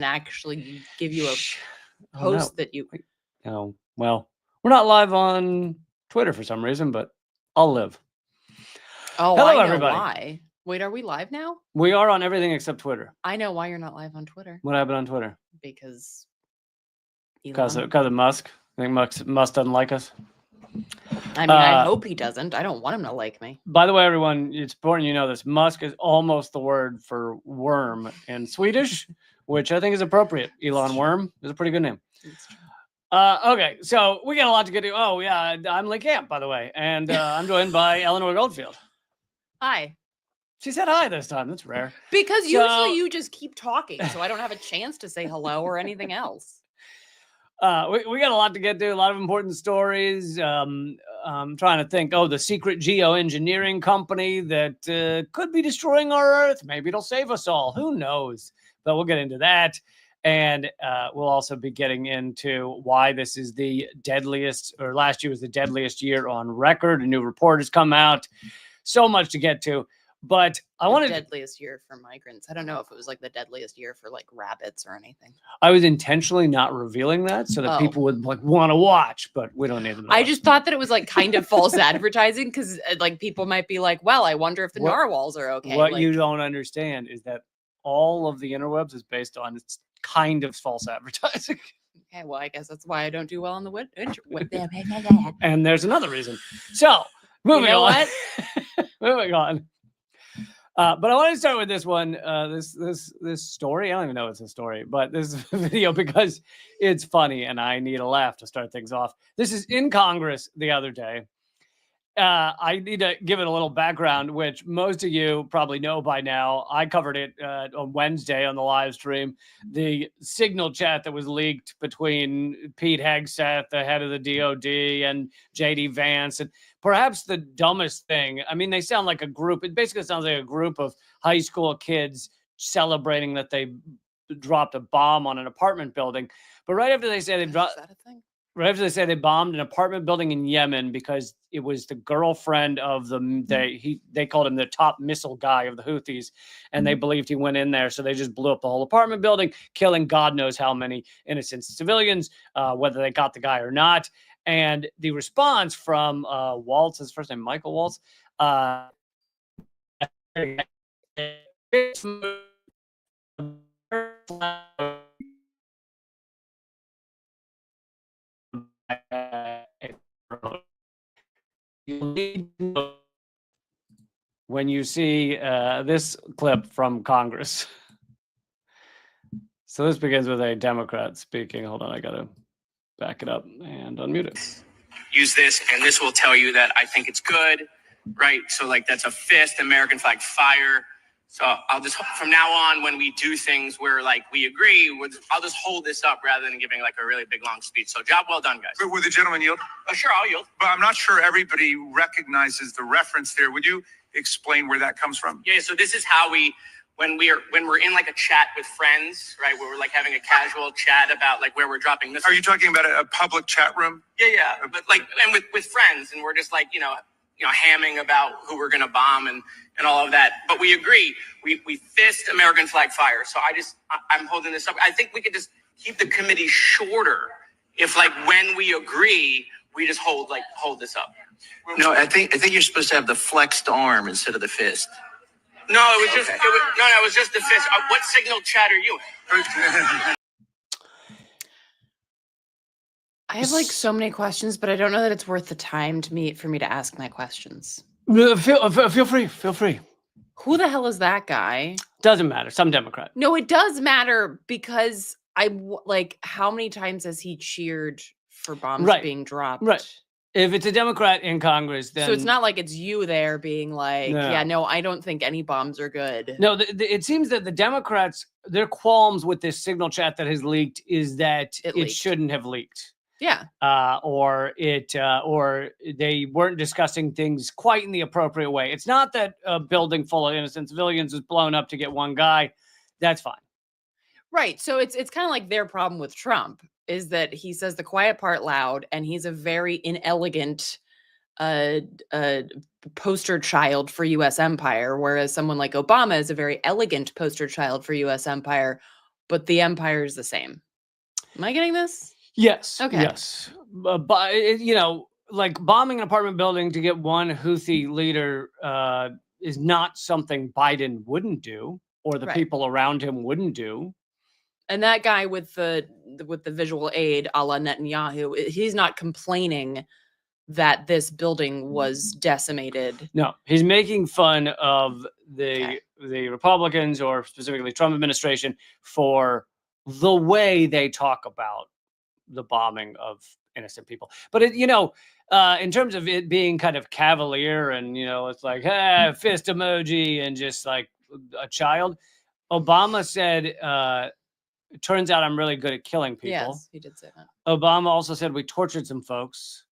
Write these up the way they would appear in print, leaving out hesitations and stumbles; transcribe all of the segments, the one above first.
actually give you a post that you... Oh, well, we're not live on Twitter for some reason, but I'll live. Oh, hello, I know everybody. Why. Wait, are we live now? We are on everything except Twitter. I know why you're not live on Twitter. What happened on Twitter? Because of Musk. I think Musk doesn't like us. I mean, I hope he doesn't. I don't want him to like me. By the way, everyone, it's important you know this. Musk is almost the word for worm in Swedish, which I think is appropriate. Elon Worm is a pretty good name. Okay, so we got a lot to get to. Oh, yeah, I'm Lee Camp, by the way, and I'm joined by Eleanor Goldfield. Hi. She said hi this time. That's rare. Because usually you just keep talking, so I don't have a chance to say hello or anything else. We got a lot to get to, a lot of important stories. I'm trying to think, the secret geoengineering company that could be destroying our Earth. Maybe it'll save us all. Who knows? But we'll get into that. And we'll also be getting into why this is the deadliest, or last year was the deadliest year on record. A new report has come out. So much to get to. But I wanted the deadliest year for migrants. I don't know if it was like the deadliest year for like rabbits or anything. I was intentionally not revealing that so that people would like want to watch, but we don't need them. I just thought that it was like kind of false advertising because like people might be like, well, I wonder if the narwhals are okay. What you don't understand is that all of the interwebs is based on it's kind of false advertising. Okay, well, I guess that's why I don't do well on the And there's another reason. So moving on. Moving on. But I want to start with this one, this story. I don't even know it's a story, but this video because it's funny and I need a laugh to start things off. This is in Congress the other day. I need to give it a little background, which most of you probably know by now. I covered it on Wednesday on the live stream. The signal chat that was leaked between Pete Hegseth, the head of the DOD, and J.D. Vance. And perhaps the dumbest thing, I mean, they sound like a group. It basically sounds like a group of high school kids celebrating that they dropped a bomb on an apartment building. But right after they say they dropped... Is that a thing? Right after they said they bombed an apartment building in Yemen because it was the girlfriend of they called him the top missile guy of the Houthis, and they believed he went in there, so they just blew up the whole apartment building, killing God knows how many innocent civilians, whether they got the guy or not. And the response from Waltz, his first name Michael Waltz, when you see this clip from Congress. So this begins with a Democrat speaking. Hold on, I gotta back it up and unmute it. Use this, and this will tell you that I think it's good, right? So like that's a fist, American flag fire. So I'll just, from now on, when we do things where like we agree, I'll just hold this up rather than giving like a really big long speech. So job well done, guys. Would the gentleman yield? Oh, sure, I'll yield. But I'm not sure everybody recognizes the reference there. Would you explain where that comes from? Yeah, so this is how when we're in like a chat with friends, right, where we're like having a casual chat about like where we're dropping missiles. Are you talking about a public chat room? Yeah, but like, and with friends, and we're just like, you know, hamming about who we're going to bomb and all of that. But we agree, we fist American flag fire. So I'm holding this up. I think we could just keep the committee shorter if like when we agree, we just hold this up. No, I think you're supposed to have the flexed arm instead of the fist. No, it was just, it was just the fist. What signal chat are you in? I have like so many questions, but I don't know that it's worth the time for me to ask my questions. Feel free. Who the hell is that guy? Doesn't matter. Some Democrat. No, it does matter because how many times has he cheered for bombs being dropped? Right. If it's a Democrat in Congress, then... So it's not like it's you there being like, no, I don't think any bombs are good. No, it seems that the Democrats, their qualms with this signal chat that has leaked is that it shouldn't have leaked. Yeah. Or they weren't discussing things quite in the appropriate way. It's not that a building full of innocent civilians was blown up to get one guy. That's fine. Right. So it's kind of like their problem with Trump is that he says the quiet part loud, and he's a very inelegant poster child for U.S. empire, whereas someone like Obama is a very elegant poster child for U.S. empire. but the empire is the same. Am I getting this? Yes. Okay. Yes. But like bombing an apartment building to get one Houthi leader is not something Biden wouldn't do, or the Right. people around him wouldn't do. And that guy with the visual aid, a la Netanyahu, he's not complaining that this building was decimated. No, he's making fun of the Republicans, or specifically Trump administration, for the way they talk about the bombing of innocent people. But in terms of it being kind of cavalier and it's like fist emoji and just like a child, Obama said, it turns out I'm really good at killing people. Yes, he did say that. Obama also said we tortured some folks.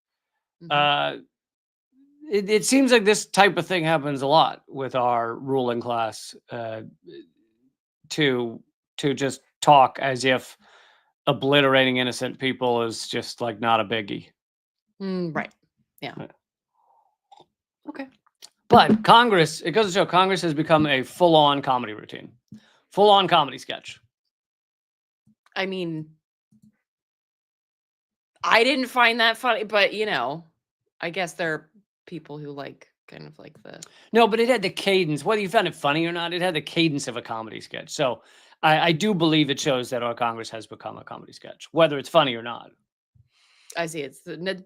It seems like this type of thing happens a lot with our ruling class, to just talk as if obliterating innocent people is just like not a biggie. Right. Yeah. Okay. But Congress, it goes to show, Congress has become a full-on comedy routine, full-on comedy sketch. I mean, I didn't find that funny, but I guess there are people who like kind of like the. No, but it had the cadence. Whether you found it funny or not, it had the cadence of a comedy sketch. So I do believe it shows that our Congress has become a comedy sketch, whether it's funny or not. I see.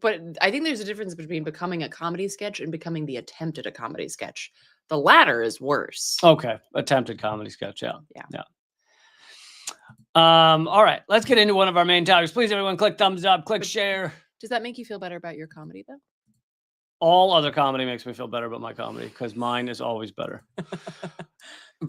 But I think there's a difference between becoming a comedy sketch and becoming the attempt at a comedy sketch. The latter is worse. Okay, attempted comedy sketch. Yeah. Yeah. All right, let's get into one of our main topics. Please, everyone, click thumbs up, click share. Does that make you feel better about your comedy, though? All other comedy makes me feel better about my comedy because mine is always better.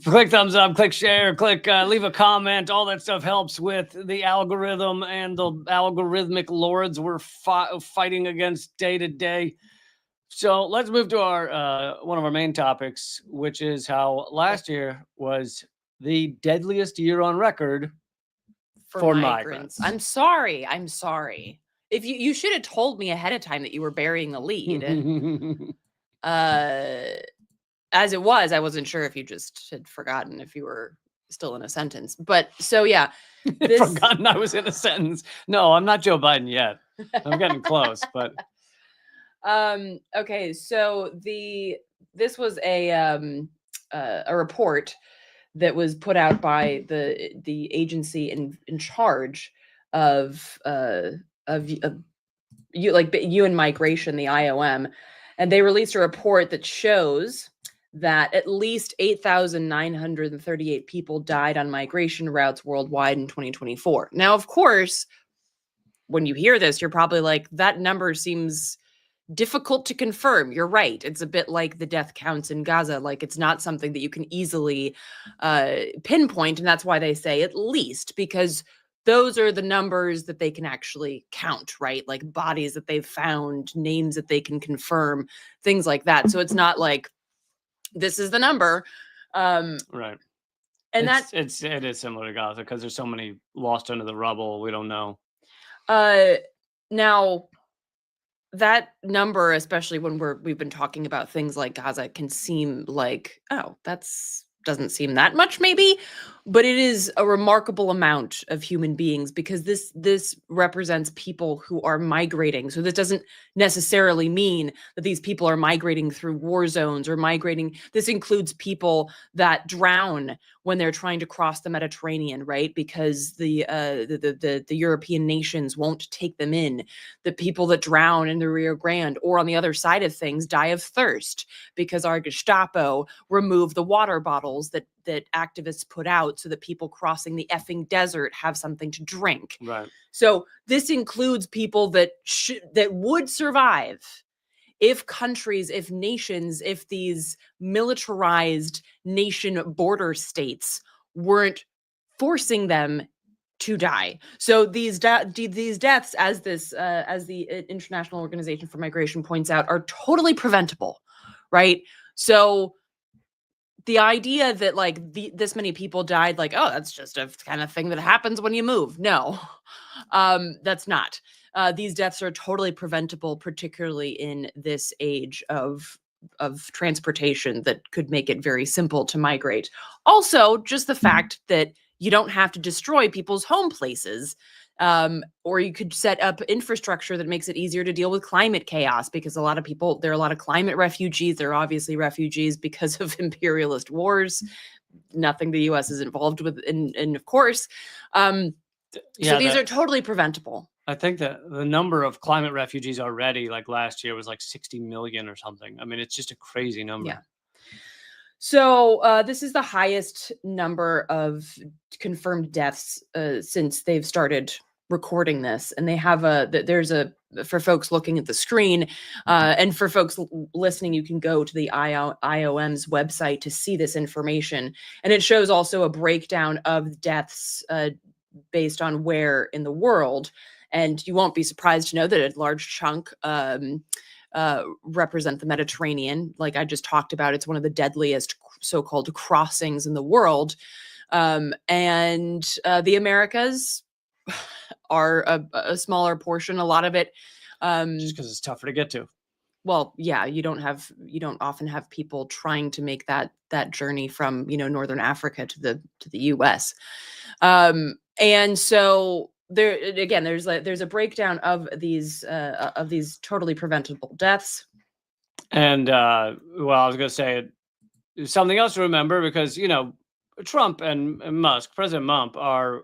Click thumbs up, click share, click leave a comment. All that stuff helps with the algorithm and the algorithmic lords we're fighting against day to day. So let's move to our one of our main topics, which is how last year was the deadliest year on record for migrants. I'm sorry. If you should have told me ahead of time that you were burying the lead. As it was, I wasn't sure if you just had forgotten if you were still in a sentence. But so yeah, forgotten I was in a sentence. No, I'm not Joe Biden yet. I'm getting close, but okay. So this was a report that was put out by the agency in charge of UN migration, the IOM, and they released a report that shows that at least 8,938 people died on migration routes worldwide in 2024. Now, of course, when you hear this, you're probably like, that number seems difficult to confirm. You're right. It's a bit like the death counts in Gaza. Like, it's not something that you can easily pinpoint. And that's why they say at least, because those are the numbers that they can actually count, right? Like bodies that they've found, names that they can confirm, things like that. So it's not like this is the number. Right. And it is similar to Gaza because there's so many lost under the rubble. We don't know. Now that number, especially when we've been talking about things like Gaza, can seem like, oh, doesn't seem that much maybe, but it is a remarkable amount of human beings because this represents people who are migrating. So this doesn't necessarily mean that these people are migrating through war zones or migrating. This includes people that drown when they're trying to cross the Mediterranean, right? Because the European nations won't take them in. The people that drown in the Rio Grande, or on the other side of things, die of thirst because our Gestapo removed the water bottles that activists put out so that people crossing the effing desert have something to drink. Right. So this includes people that would survive if countries, if nations, if these militarized nation border states weren't forcing them to die. So these deaths, as the International Organization for Migration points out, are totally preventable, right? So the idea that like this many people died, like, oh, that's just a kind of thing that happens when you move. No, that's not. These deaths are totally preventable, particularly in this age of transportation that could make it very simple to migrate. Also, just the fact that you don't have to destroy people's home places. Or you could set up infrastructure that makes it easier to deal with climate chaos, because there are a lot of climate refugees. They're obviously refugees because of imperialist wars, nothing the US is involved with. And of course, so these are totally preventable. I think that the number of climate refugees already, like last year, was like 60 million or something. I mean, it's just a crazy number. Yeah. So this is the highest number of confirmed deaths since they've started recording this. And they have for folks looking at the screen, and for folks listening, you can go to the IOM's website to see this information. And it shows also a breakdown of deaths based on where in the world. And you won't be surprised to know that a large chunk represent the Mediterranean. Like I just talked about, it's one of the deadliest so-called crossings in the world. And the Americas are a smaller portion. A lot of it, just because it's tougher to get to. Well, yeah, you don't often have people trying to make that journey from, Northern Africa to the US. And so there again, there's a breakdown of these totally preventable deaths. And I was going to say something else to remember, because Trump and Musk, President Musk, are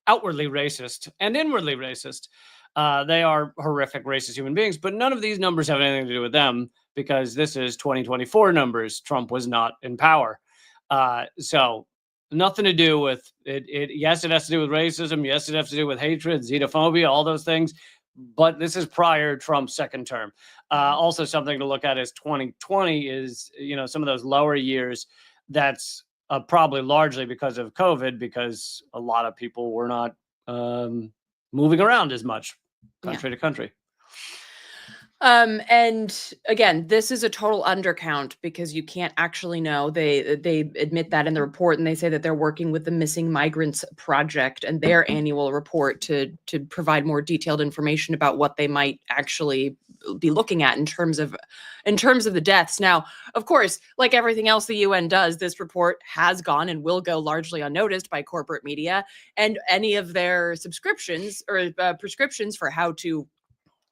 outwardly racist and inwardly racist. They are horrific racist human beings, but none of these numbers have anything to do with them, because this is 2024 numbers. Trump was not in power. So nothing to do with it. Yes, it has to do with racism. Yes, it has to do with hatred, xenophobia, all those things. But this is prior Trump's second term. Also, something to look at is 2020 is, some of those lower years. That's probably largely because of COVID, because a lot of people were not moving around as much country to country. And again, this is a total undercount, because you can't actually know. They admit that in the report, and they say that they're working with the Missing Migrants Project and their annual report to provide more detailed information about what they might actually be looking at in terms of the deaths. Now, of course, like everything else the UN does, this report has gone and will go largely unnoticed by corporate media, and any of their subscriptions or prescriptions for how to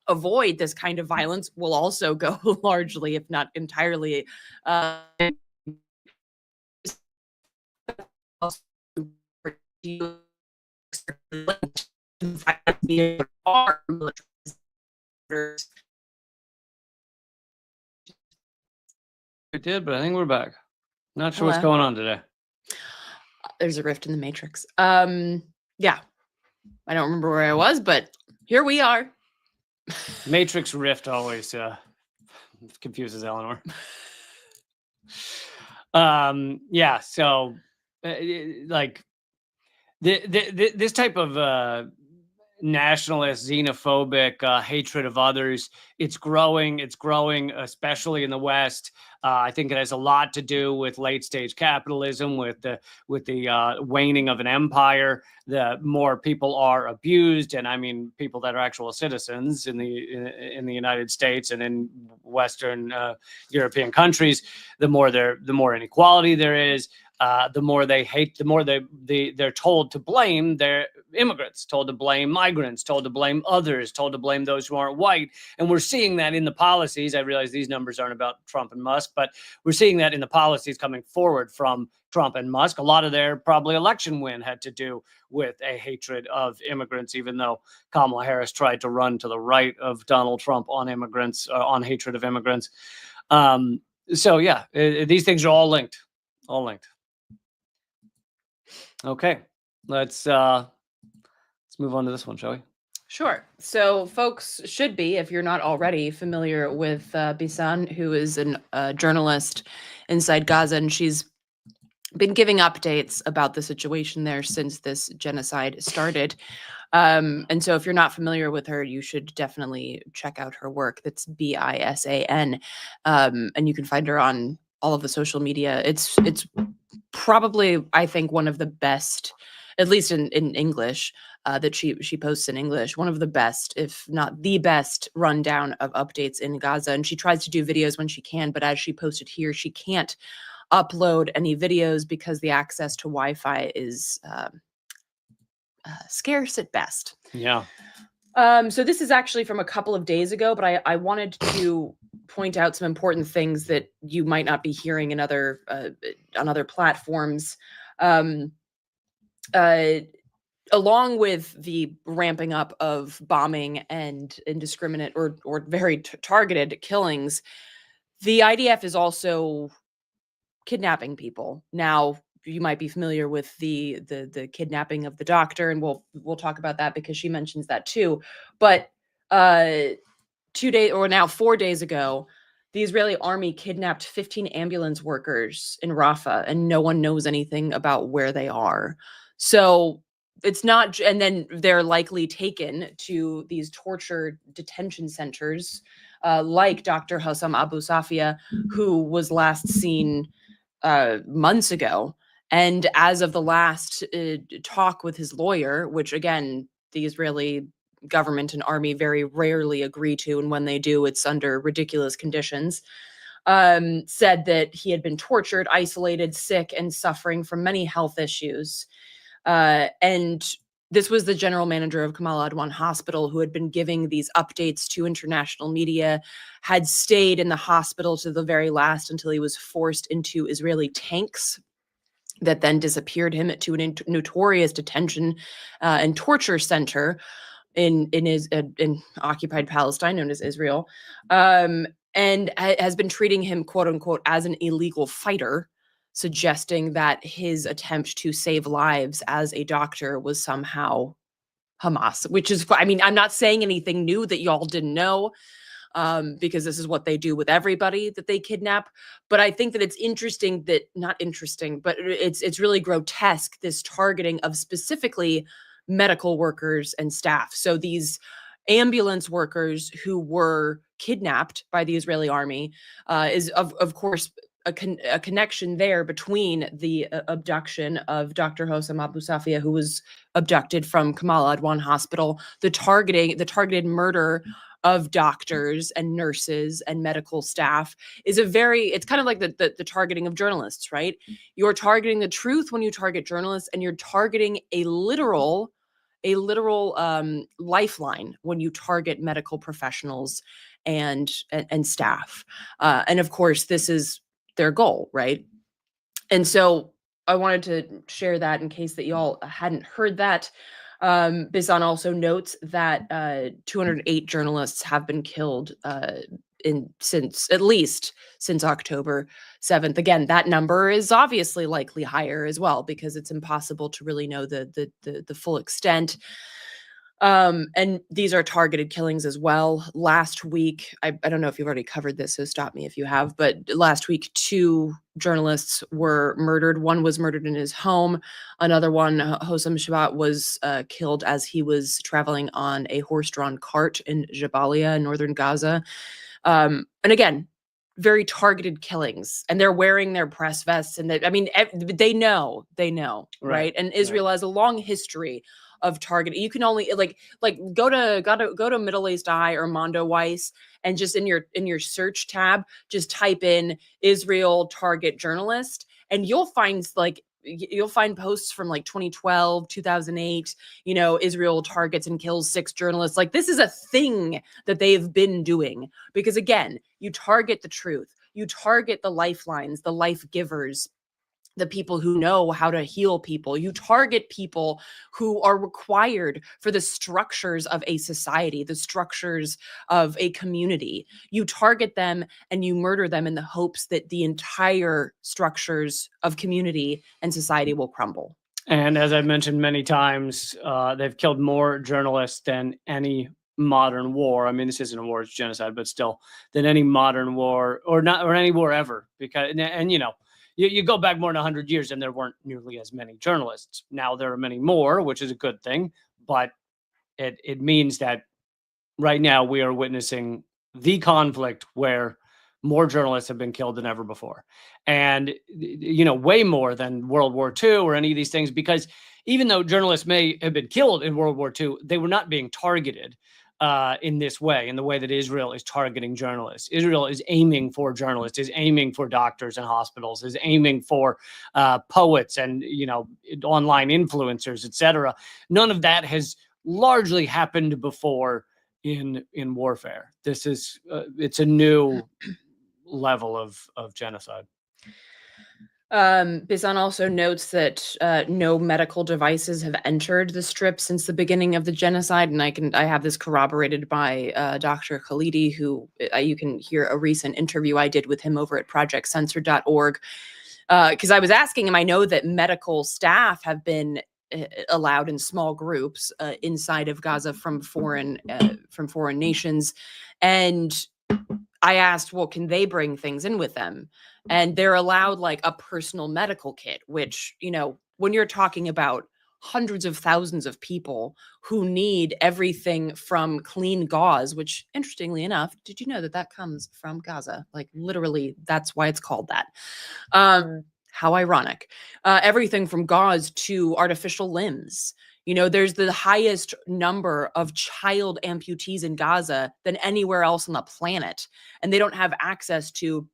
avoid this kind of violence will also go largely, if not entirely, We did, but I think we're back. Not sure what's going on today. There's a rift in the matrix. Yeah, I don't remember where I was, but here we are. Matrix rift always confuses Eleanor. Yeah, so like this type of nationalist, xenophobic hatred of others, it's growing, especially in the West. I think it has a lot to do with late stage capitalism, with the waning of an empire. The more people are abused, and I mean people that are actual citizens in the United States and in Western European countries, the more inequality there is. The more they hate, the more they're told to blame their immigrants, told to blame migrants, told to blame others, told to blame those who aren't white. And we're seeing that in the policies. I realize these numbers aren't about Trump and Musk, but we're seeing that in the policies coming forward from Trump and Musk. A lot of their probably election win had to do with a hatred of immigrants, even though Kamala Harris tried to run to the right of Donald Trump on immigrants, on hatred of immigrants. So yeah, these things are all linked. Okay, let's move on to this one, shall we? Sure. So folks should be, if you're not already familiar with Bisan, who is a journalist inside Gaza, and she's been giving updates about the situation there since this genocide started. And so if you're not familiar with her, you should definitely check out her work. That's Bisan. And you can find her on all of the social media. It's probably, I think, one of the best, at least in English, that she posts in English, one of the best, if not the best, rundown of updates in Gaza. And she tries to do videos when she can, but as she posted here, she can't upload any videos because the access to Wi-Fi is scarce at best. Yeah. So this is actually from a couple of days ago, but I wanted to point out some important things that you might not be hearing in other on other platforms. Along with the ramping up of bombing and indiscriminate or very targeted killings, the IDF is also kidnapping people. Now, you might be familiar with the kidnapping of the doctor, and we'll talk about that because she mentions that too. But 4 days ago, the Israeli army kidnapped 15 ambulance workers in Rafah, and no one knows anything about where they are. So it's not, and then they're likely taken to these torture detention centers, like Dr. Hossam Abu Safia, who was last seen months ago. And as of the last talk with his lawyer, which again, the Israeli government and army very rarely agree to, and when they do, it's under ridiculous conditions, said that he had been tortured, isolated, sick, and suffering from many health issues. And this was the general manager of Kamal Adwan Hospital who had been giving these updates to international media, had stayed in the hospital to the very last until he was forced into Israeli tanks that then disappeared him to a notorious detention and torture center in occupied Palestine, known as Israel, and has been treating him, quote unquote, as an illegal fighter, suggesting that his attempt to save lives as a doctor was somehow Hamas, which is, I mean, I'm not saying anything new that y'all didn't know, because this is what they do with everybody that they kidnap. But I think that it's interesting that, not interesting, but it's really grotesque, this targeting of specifically medical workers and staff. So these ambulance workers who were kidnapped by the Israeli army is of course a connection there between the abduction of Dr. Hossam Abu Safia, who was abducted from Kamal Adwan Hospital, the targeted murder of doctors and nurses and medical staff is it's kind of like the targeting of journalists, right? You're targeting the truth when you target journalists, and you're targeting a literal lifeline when you target medical professionals and staff. And of course, this is their goal, right? And so I wanted to share that in case that y'all hadn't heard that. Bizan also notes that 208 journalists have been killed since October 7th. Again, that number is obviously likely higher as well, because it's impossible to really know the full extent. And these are targeted killings as well. Last week, I don't know if you've already covered this, so stop me if you have, but last week, 2 journalists were murdered. One was murdered in his home. Another one, Hossam Shabat, was killed as he was traveling on a horse-drawn cart in Jabalia, northern Gaza. And again, very targeted killings, and they're wearing their press vests, and they know, right? And Israel has a long history of targeting. You can only like go to Middle East Eye or Mondo Weiss, and just in your search tab, just type in Israel target journalist, and you'll find posts from like 2012, 2008, Israel targets and kills 6 journalists. Like, this is a thing that they've been doing, because again, you target the truth, you target the lifelines, the life givers, the people who know how to heal people. You target people who are required for the structures of a society, the structures of a community. You target them and you murder them in the hopes that the entire structures of community and society will crumble. And as I've mentioned many times, they've killed more journalists than any modern war. I mean, this isn't a war, it's genocide, but still, than any modern war, or any war ever. Because, and you go back more than 100 years and there weren't nearly as many journalists. Now there are many more, which is a good thing, but it means that right now we are witnessing the conflict where more journalists have been killed than ever before. And, way more than World War II or any of these things, because even though journalists may have been killed in World War II, they were not being targeted. in this way, in the way that Israel is targeting journalists. Israel is aiming for journalists, is aiming for doctors and hospitals, is aiming for poets and, online influencers, etc. None of that has largely happened before in warfare. This is it's a new level of genocide. Bizan also notes that no medical devices have entered the Strip since the beginning of the genocide, and I have this corroborated by Dr. Khalidi, who you can hear a recent interview I did with him over at projectcensor.org. Because I was asking him, I know that medical staff have been allowed in small groups inside of Gaza from foreign nations, and I asked, well, can they bring things in with them? And they're allowed like a personal medical kit, which, when you're talking about hundreds of thousands of people who need everything from clean gauze, which interestingly enough, did you know that comes from Gaza? Like literally, that's why it's called that. How ironic. Everything from gauze to artificial limbs. There's the highest number of child amputees in Gaza than anywhere else on the planet. And they don't have access to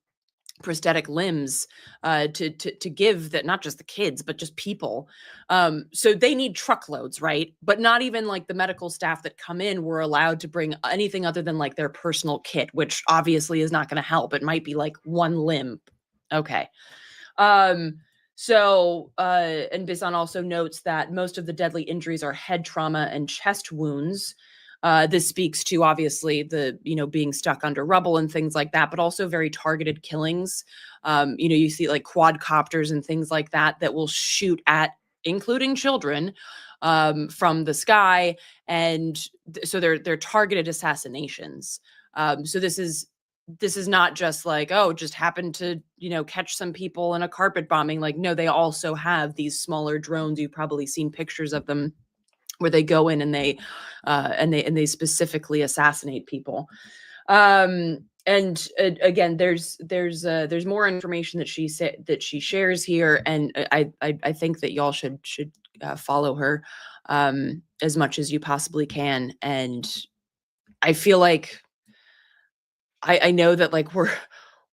prosthetic limbs to give that, not just the kids, but just people. So they need truckloads, right? But not even like the medical staff that come in were allowed to bring anything other than like their personal kit, which obviously is not going to help. It might be like one limb. Okay. And Bizan also notes that most of the deadly injuries are head trauma and chest wounds. This speaks to obviously the, being stuck under rubble and things like that, but also very targeted killings. You see like quadcopters and things like that will shoot at, including children, from the sky. And so they're targeted assassinations. So this is not just like, oh, just happened to, catch some people in a carpet bombing. Like, no, they also have these smaller drones. You've probably seen pictures of them where they go in and they specifically assassinate people. And again, there's more information that she shares here, and I think that y'all should follow her as much as you possibly can. And I feel like I know that like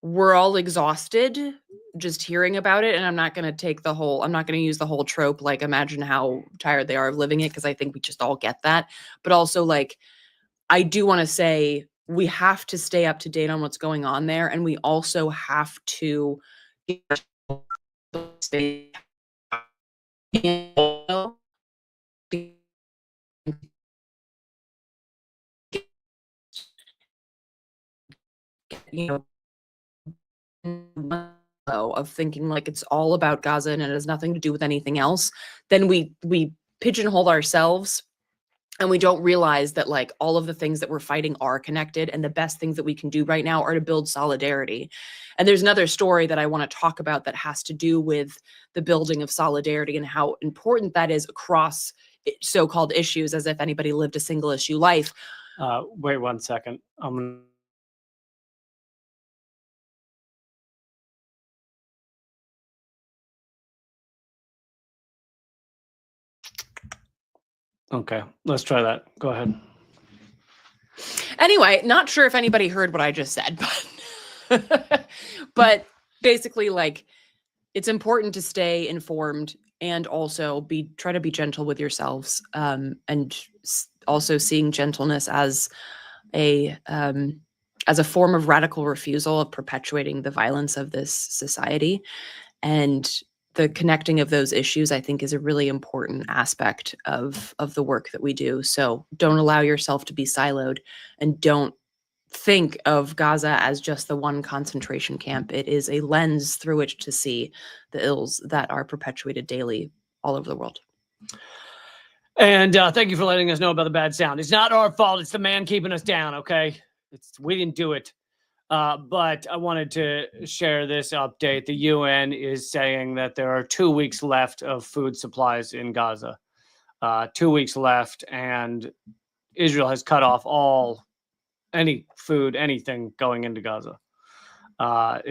we're all exhausted just hearing about it, and I'm not going to use the whole trope, like imagine how tired they are of living it, because I think we just all get that. But also, like, I do want to say we have to stay up to date on what's going on there, and we also have to of thinking like it's all about Gaza and it has nothing to do with anything else, then we pigeonhole ourselves, and we don't realize that like all of the things that we're fighting are connected, and the best things that we can do right now are to build solidarity. And there's another story that I want to talk about that has to do with the building of solidarity and how important that is across so-called issues, as if anybody lived a single issue life. Wait 1 second. Okay, let's try that. Go ahead. Anyway, not sure if anybody heard what I just said, but basically, like, it's important to stay informed and also try to be gentle with yourselves, and also seeing gentleness as a form of radical refusal of perpetuating the violence of this society. And the connecting of those issues, I think, is a really important aspect of the work that we do. So don't allow yourself to be siloed, and don't think of Gaza as just the one concentration camp. It is a lens through which to see the ills that are perpetuated daily all over the world. And thank you for letting us know about the bad sound. It's not our fault. It's the man keeping us down, okay? We didn't do it. But I wanted to share this update. The UN is saying that there are 2 weeks left of food supplies in Gaza. 2 weeks left, and Israel has cut off any food, anything going into Gaza. I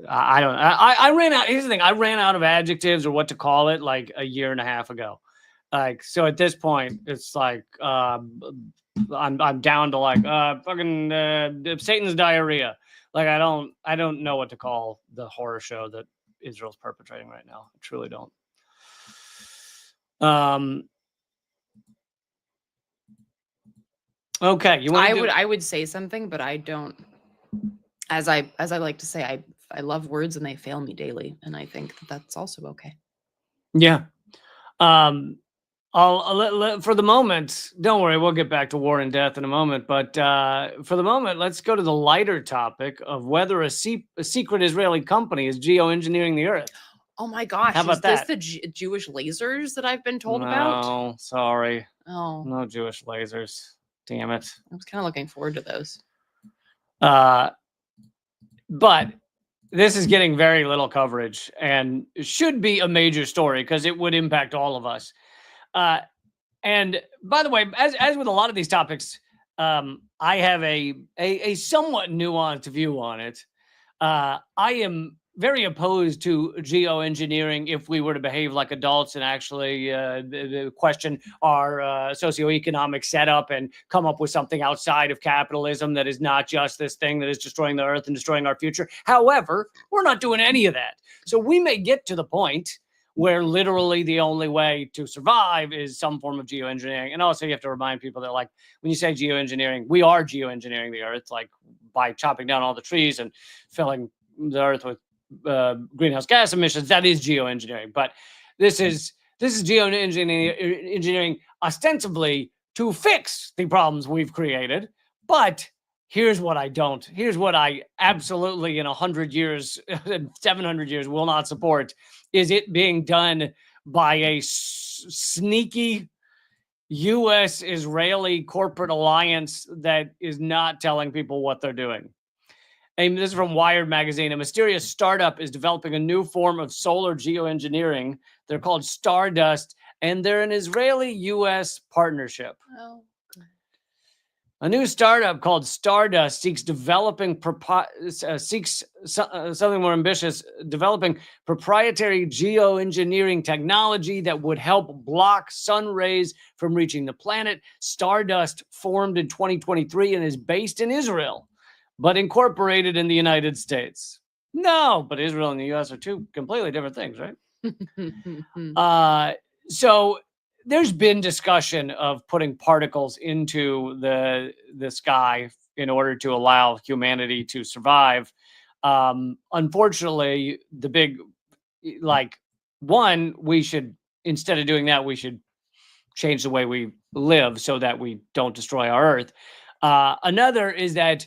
ran out. Here's the thing. I ran out of adjectives or what to call it like a year and a half ago. Like, so at this point, it's like I'm down to like fucking Satan's diarrhea. Like I don't know what to call the horror show that Israel's perpetrating right now. I truly don't. Okay, you want I would say something, but I don't. As I like to say, I love words and they fail me daily, and I think that's also okay. Yeah. I'll for the moment, don't worry, we'll get back to war and death in a moment. But for the moment, let's go to the lighter topic of whether a secret Israeli company is geoengineering the earth. Oh my gosh, How about is this that? the Jewish lasers that I've been told about? No, sorry. Oh, No Jewish lasers. Damn it. I was kind of looking forward to those. But this is getting very little coverage and should be a major story because it would impact all of us. And by the way, as with a lot of these topics, I have a somewhat nuanced view on it. I am very opposed to geoengineering if we were to behave like adults and actually question our socioeconomic setup and come up with something outside of capitalism that is not just this thing that is destroying the earth and destroying our future. However, we're not doing any of that. So we may get to the point where literally the only way to survive is some form of geoengineering. And also you have to remind people that, like, when you say geoengineering, we are geoengineering the earth, like by chopping down all the trees and filling the earth with greenhouse gas emissions. That is geoengineering. But this is geoengineering ostensibly to fix the problems we've created. But here's what I absolutely in 100 years, 700 years will not support, is it being done by a sneaky U.S.-Israeli corporate alliance that is not telling people what they're doing. And this is from Wired magazine. A mysterious startup is developing a new form of solar geoengineering. They're called Stardust, and they're an Israeli-U.S. partnership. Oh. A new startup called Stardust seeks something more ambitious, developing proprietary geoengineering technology that would help block sun rays from reaching the planet. Stardust formed in 2023 and is based in Israel, but incorporated in the United States. No, but Israel and the U.S. are two completely different things, right? So there's been discussion of putting particles into the sky in order to allow humanity to survive. Unfortunately, the big, we should, instead of doing that, we should change the way we live so that we don't destroy our earth. Another is that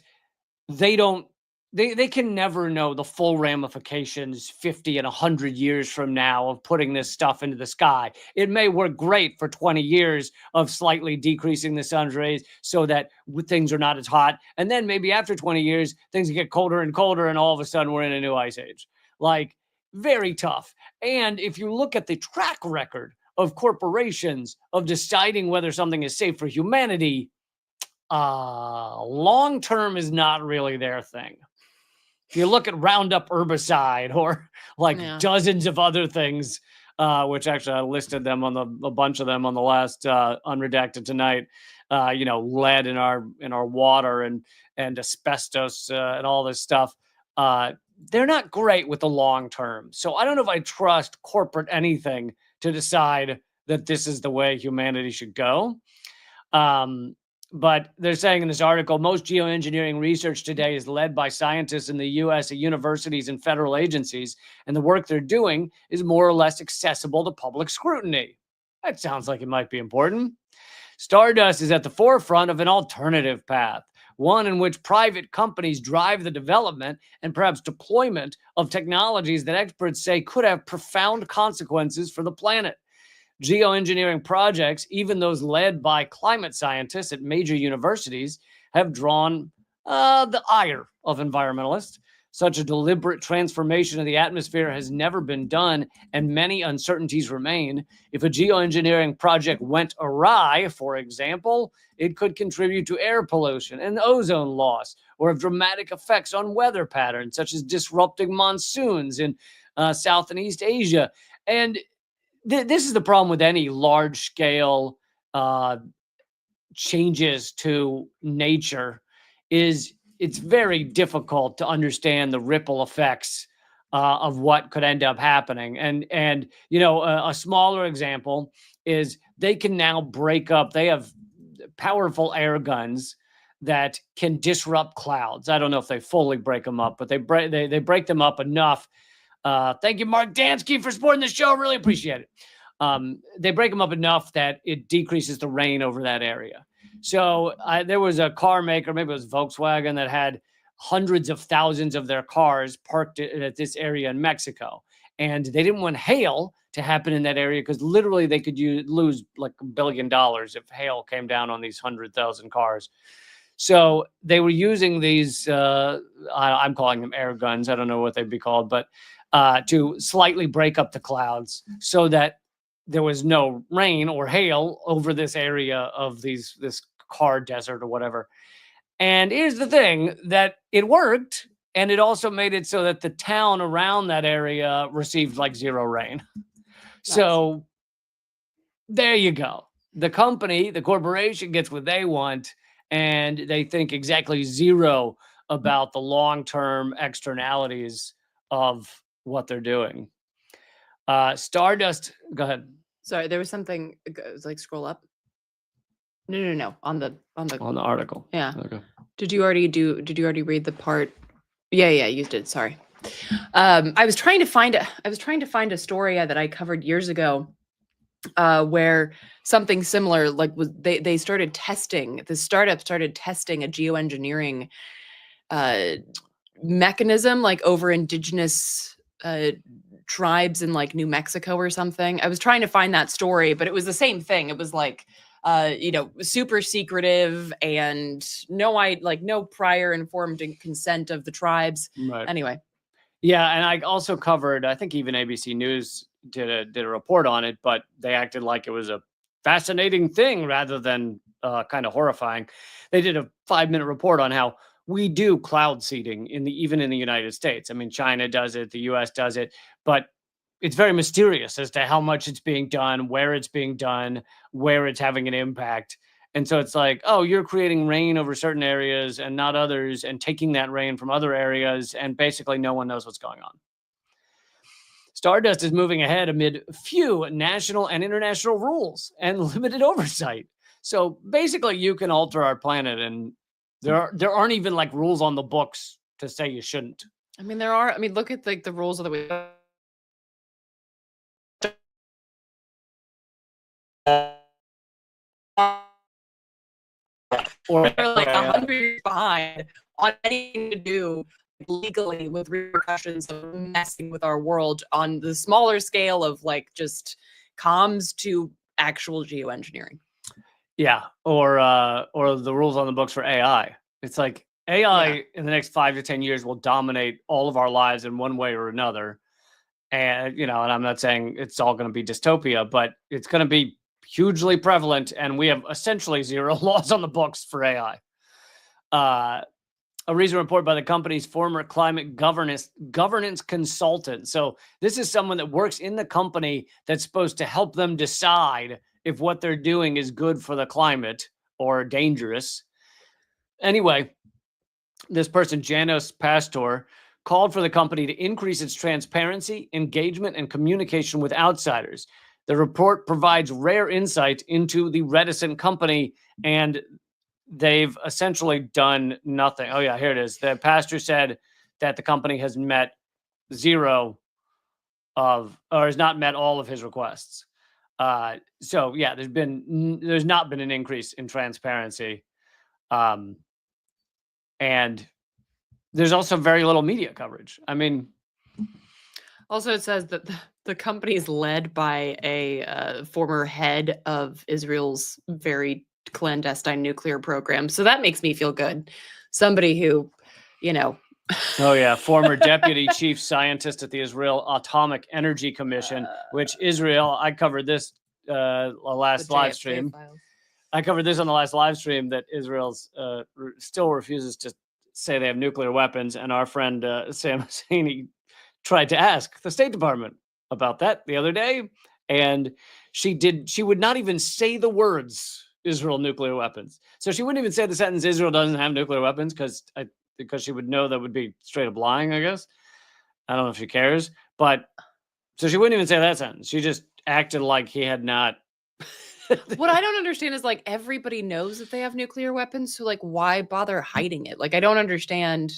they can never know the full ramifications 50 and 100 years from now of putting this stuff into the sky. It may work great for 20 years of slightly decreasing the sun's rays so that things are not as hot. And then maybe after 20 years, things get colder and colder, and all of a sudden we're in a new ice age. Like, very tough. And if you look at the track record of corporations of deciding whether something is safe for humanity, long-term is not really their thing. If you look at Roundup herbicide or dozens of other things, which actually I listed them on a bunch of them on the last Unredacted Tonight, lead in our water and asbestos and all this stuff, they're not great with the long term. So I don't know if I trust corporate anything to decide that this is the way humanity should go. But they're saying in this article, most geoengineering research today is led by scientists in the U.S. at universities and federal agencies, and the work they're doing is more or less accessible to public scrutiny. That sounds like it might be important. Stardust is at the forefront of an alternative path, one in which private companies drive the development and perhaps deployment of technologies that experts say could have profound consequences for the planet. Geoengineering projects, even those led by climate scientists at major universities, have drawn the ire of environmentalists. Such a deliberate transformation of the atmosphere has never been done, and many uncertainties remain. If a geoengineering project went awry, for example, it could contribute to air pollution and ozone loss, or have dramatic effects on weather patterns, such as disrupting monsoons in South and East Asia. And this is the problem with any large scale changes to nature, is it's very difficult to understand the ripple effects of what could end up happening. And you know, a smaller example is they can now break up. They have powerful air guns that can disrupt clouds. I don't know if they fully break them up, but they break them up enough. Thank you, Mark Dansky, for supporting the show. Really appreciate it. They break them up enough that it decreases the rain over that area. So there was a car maker, maybe it was Volkswagen, that had hundreds of thousands of their cars parked at this area in Mexico. And they didn't want hail to happen in that area because literally they could lose like $1 billion if hail came down on these 100,000 cars. So they were using these, I'm calling them air guns. I don't know what they'd be called, but to slightly break up the clouds so that there was no rain or hail over this area of this car desert or whatever. And here's the thing, that it worked. And it also made it so that the town around that area received like zero rain. Nice. So there you go. The company, the corporation gets what they want, and they think exactly zero about the long-term externalities of what they're doing. Stardust, go ahead. Sorry, there was something. It was like scroll up. No. On the article. Yeah. Okay. Did you already read the part? Yeah, you did. Sorry. I was trying to find a story that I covered years ago, where something similar, like, they started testing. The startup started testing a geoengineering mechanism, like over indigenous tribes in like New Mexico or something. I was trying to find that story, but it was the same thing. It was like, super secretive and no prior informed consent of the tribes. Right. Anyway. Yeah. And I also covered, I think even ABC News did a report on it, but they acted like it was a fascinating thing rather than kind of horrifying. They did a 5-minute report on how we do cloud seeding even in the United States. I mean, China does it, the US does it, but it's very mysterious as to how much it's being done, where it's being done, where it's having an impact. And so it's like, oh, you're creating rain over certain areas and not others, and taking that rain from other areas, and basically no one knows what's going on. Stardust is moving ahead amid few national and international rules and limited oversight. So basically you can alter our planet, and there aren't even like rules on the books to say you shouldn't. I mean, there are. I mean, look at like the rules of the way. Or they're like 100 years behind on anything to do legally with repercussions of messing with our world on the smaller scale of like just comms to actual geoengineering. Yeah, or the rules on the books for AI. It's like AI in the next 5 to 10 years will dominate all of our lives in one way or another. And and I'm not saying it's all going to be dystopia, but it's going to be hugely prevalent, and we have essentially zero laws on the books for AI. A recent report by the company's former climate governance consultant. So this is someone that works in the company that's supposed to help them decide if what they're doing is good for the climate or dangerous. Anyway, this person, Janos Pastor, called for the company to increase its transparency, engagement, and communication with outsiders. The report provides rare insight into the reticent company, and they've essentially done nothing. Oh, yeah, here it is. The pastor said that the company has met has not met all of his requests. So, yeah, there's not been an increase in transparency. And there's also very little media coverage. I mean, also it says that the company is led by a former head of Israel's very clandestine nuclear program. So that makes me feel good. Somebody who, Oh, yeah. Former deputy chief scientist at the Israel Atomic Energy Commission, which Israel, I covered this last live stream. I covered this on the last live stream, that Israel's still refuses to say they have nuclear weapons. And our friend Sam Hosseini tried to ask the State Department about that the other day, And she would not even say the words Israel nuclear weapons. So she wouldn't even say the sentence Israel doesn't have nuclear weapons because she would know that would be straight up lying, I guess. I don't know if she cares, but so she wouldn't even say that sentence. She just acted like he had not. What I don't understand is like everybody knows that they have nuclear weapons, so like why bother hiding it? Like I don't understand.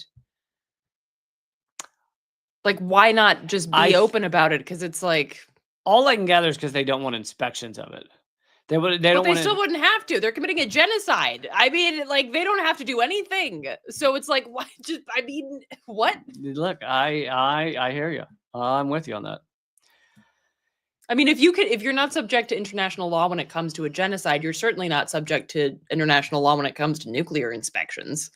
Like why not just be open about it? Because it's like all I can gather is because they don't want inspections of it. They but don't. They still wouldn't have to. They're committing a genocide. I mean, like they don't have to do anything. So it's like, why? Just I mean, what? Look, I hear you. I'm with you on that. I mean, if you're not subject to international law when it comes to a genocide, you're certainly not subject to international law when it comes to nuclear inspections.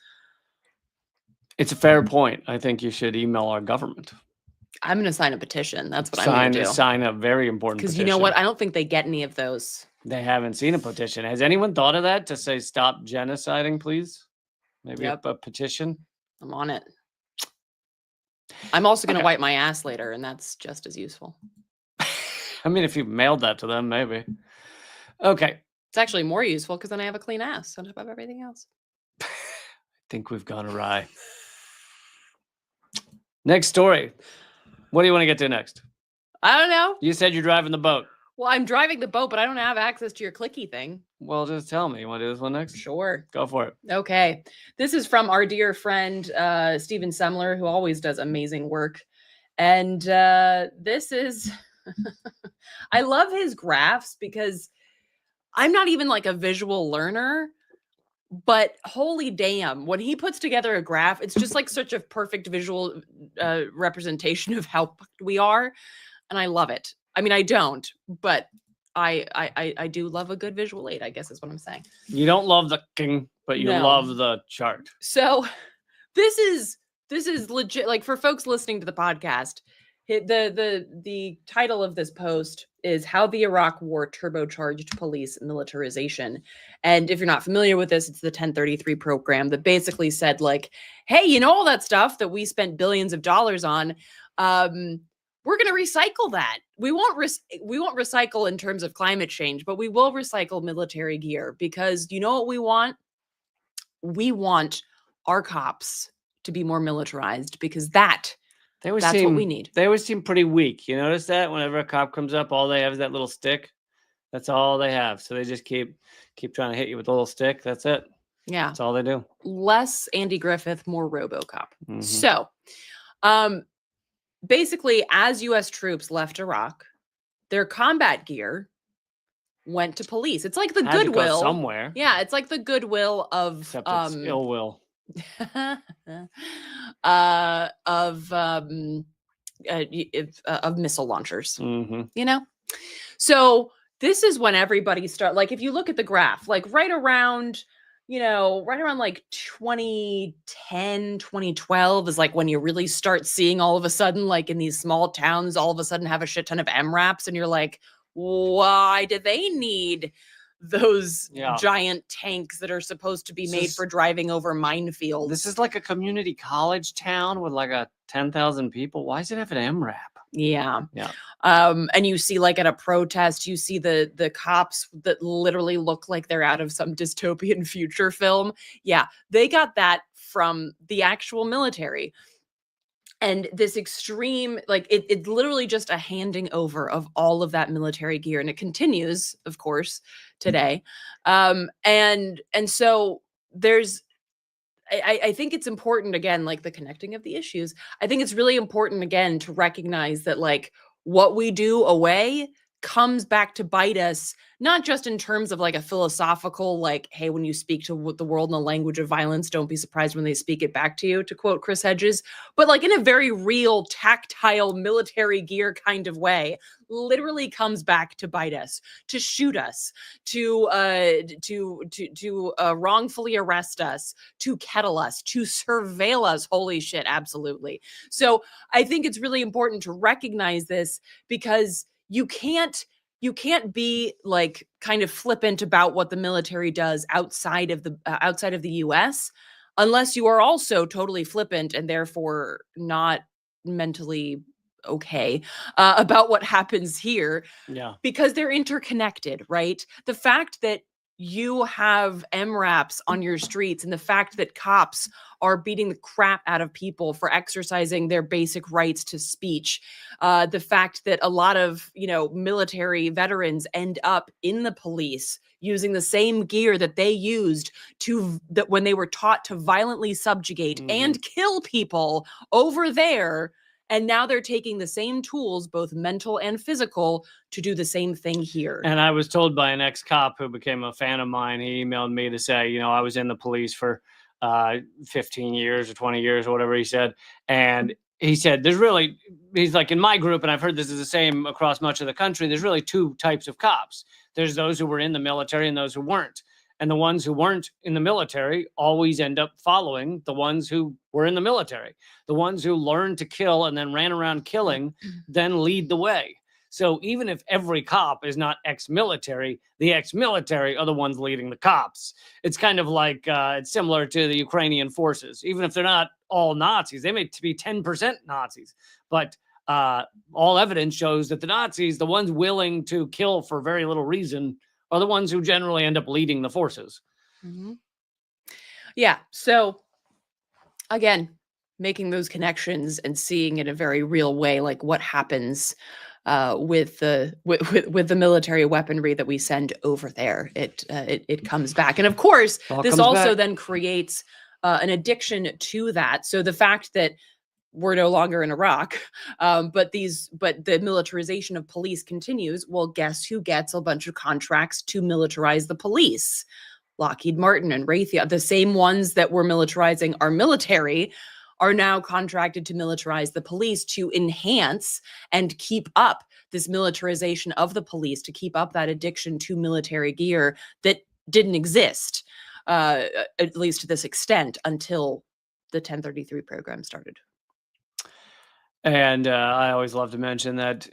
It's a fair point. I think you should email our government. I'm going to sign a petition. That's what I'm going to do. Sign a very important petition. Because you know what? I don't think they get any of those. They haven't seen a petition. Has anyone thought of that to say stop genociding, please? Maybe a petition? I'm on it. I'm also going to wipe my ass later, and that's just as useful. I mean, if you mailed that to them, maybe. Okay. It's actually more useful because then I have a clean ass on top of everything else. I think we've gone awry. Next story. What do you want to get to next? I don't know. You said you're driving the boat. Well, I'm driving the boat, but I don't have access to your clicky thing. Well, just tell me. You want to do this one next? Sure. Go for it. Okay. This is from our dear friend, Stephen Semler, who always does amazing work. And this is, I love his graphs because I'm not even like a visual learner, but holy damn, when he puts together a graph, it's just like such a perfect visual representation of how fucked we are. And I love it. I mean, I don't, but I do love a good visual aid, I guess is what I'm saying. You don't love the king, but you love the chart. So this is legit. Like for folks listening to the podcast, the title of this post is How the Iraq War Turbocharged Police Militarization. And if you're not familiar with this, it's the 1033 program that basically said like, hey, you know, all that stuff that we spent billions of dollars on, we're going to recycle that. We won't recycle in terms of climate change, but we will recycle military gear because you know what we want? We want our cops to be more militarized because that's what we need. They always seem pretty weak. You notice that whenever a cop comes up, all they have is that little stick. That's all they have. So they just keep trying to hit you with a little stick. That's it. Yeah. That's all they do. Less Andy Griffith, more RoboCop. Mm-hmm. So, basically, as U.S. troops left Iraq, their combat gear went to police. It's like the goodwill somewhere. Yeah, it's like the goodwill of except it's ill will. Of missile launchers. Mm-hmm. You know, so this is when everybody start. Like, if you look at the graph, like right around like 2010, 2012 is like when you really start seeing all of a sudden, like in these small towns, all of a sudden have a shit ton of MRAPs. And you're like, why do they need those giant tanks that are supposed to be made for driving over minefields? This is like a community college town with like 10,000 people. Why does it have an MRAP? Yeah. Yeah. And you see like at a protest, you see the cops that literally look like they're out of some dystopian future film. Yeah. They got that from the actual military. And this extreme, like it's literally just a handing over of all of that military gear. And it continues, of course, today. And so there's, I think it's important, again, like the connecting of the issues. I think it's really important, again, to recognize that like what we do away comes back to bite us, not just in terms of like a philosophical, like, hey, when you speak to the world in the language of violence, don't be surprised when they speak it back to you, to quote Chris Hedges, but like in a very real, tactile, military gear kind of way, literally comes back to bite us, to shoot us, to wrongfully arrest us, to kettle us, to surveil us. Holy shit, absolutely. So I think it's really important to recognize this because you can't be like kind of flippant about what the military does outside of the US unless you are also totally flippant and therefore not mentally okay about what happens here. Yeah. Because they're interconnected, right? The fact that you have MRAPs on your streets and the fact that cops are beating the crap out of people for exercising their basic rights to speech, the fact that a lot of, military veterans end up in the police using the same gear that they used when they were taught to violently subjugate and kill people over there. And now they're taking the same tools, both mental and physical, to do the same thing here. And I was told by an ex-cop who became a fan of mine, he emailed me to say, I was in the police for 15 years or 20 years or whatever he said. And he said, he's like, in my group, and I've heard this is the same across much of the country, there's really two types of cops. There's those who were in the military and those who weren't. And the ones who weren't in the military always end up following the ones who were in the military. The ones who learned to kill and then ran around killing then lead the way. So even if every cop is not ex-military, the ex-military are the ones leading the cops. It's kind of like it's similar to the Ukrainian forces. Even if they're not all Nazis, they may be 10% Nazis. But all evidence shows that the Nazis, the ones willing to kill for very little reason, are the ones who generally end up leading the forces. Mm-hmm. Yeah. So again, making those connections and seeing in a very real way, like what happens with the military weaponry that we send over there. It comes back. And of course, this also then creates an addiction to that. So the fact that we're no longer in Iraq, but the militarization of police continues. Well, guess who gets a bunch of contracts to militarize the police? Lockheed Martin and Raytheon, the same ones that were militarizing our military, are now contracted to militarize the police to enhance and keep up this militarization of the police, to keep up that addiction to military gear that didn't exist, at least to this extent, until the 1033 program started. And I always love to mention that,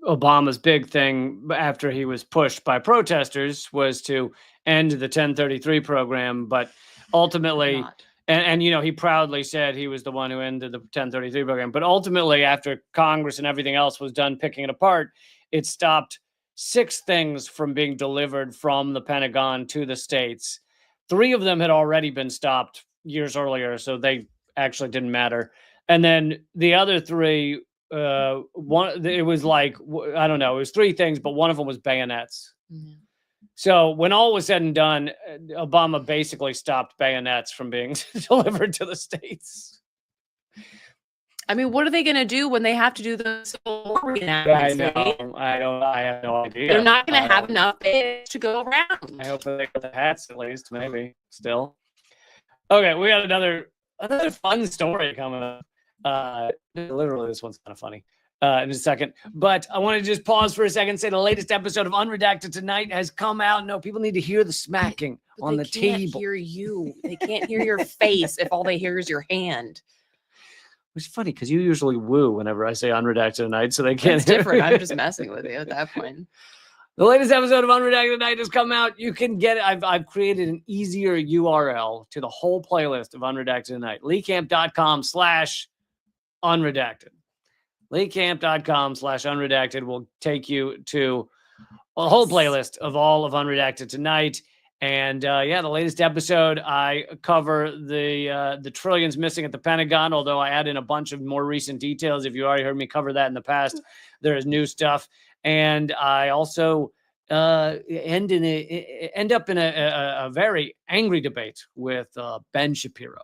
Obama's big thing after he was pushed by protesters was to end the 1033 program. But ultimately, and he proudly said he was the one who ended the 1033 program. But ultimately, after Congress and everything else was done picking it apart, it stopped 6 things from being delivered from the Pentagon to the states. 3 of them had already been stopped years earlier, so they actually didn't matter. And then the other 3, it was like, I don't know, it was 3 things, but one of them was bayonets. Mm-hmm. So when all was said and done, Obama basically stopped bayonets from being delivered to the states. I mean, what are they going to do when they have to do the Civil War reenactments? I have no idea. They're not going to have enough to go around. I hope they get the hats at least, maybe, still. Okay, we got another fun story coming up. Literally, this one's kind of funny in a second, but I want to just pause for a second and say the latest episode of Unredacted Tonight has come out. No, people need to hear the smacking on the table. They can't hear you. They can't hear your face if all they hear is your hand. Which is funny because you usually woo whenever I say Unredacted Tonight, so they can't. It's different. I'm just messing with you at that point. The latest episode of Unredacted Tonight has come out. You can get it. I've created an easier URL to the whole playlist of Unredacted Tonight. LeeCamp.com/unredacted. LeeCamp.com/unredacted will take you to a whole playlist of all of Unredacted Tonight. And the latest episode, I cover the trillions missing at the Pentagon, although I add in a bunch of more recent details. If you already heard me cover that in the past, there is new stuff. And I also end up in a very angry debate with Ben Shapiro,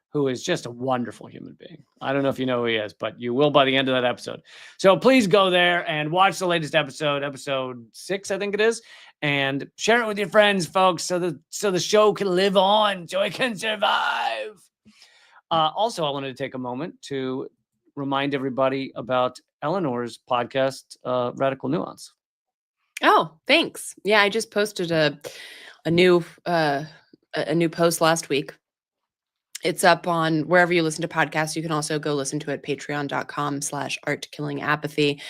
who is just a wonderful human being. I don't know if you know who he is, but you will by the end of that episode. So please go there and watch the latest episode 6, I think it is, and share it with your friends, folks, so the show can live on, so it can survive. Also, I wanted to take a moment to remind everybody about Eleanor's podcast, Radical Nuance. Oh, thanks. Yeah, I just posted a new post last week. It's up on wherever you listen to podcasts. You can also go listen to it at patreon.com/artkillingapathy.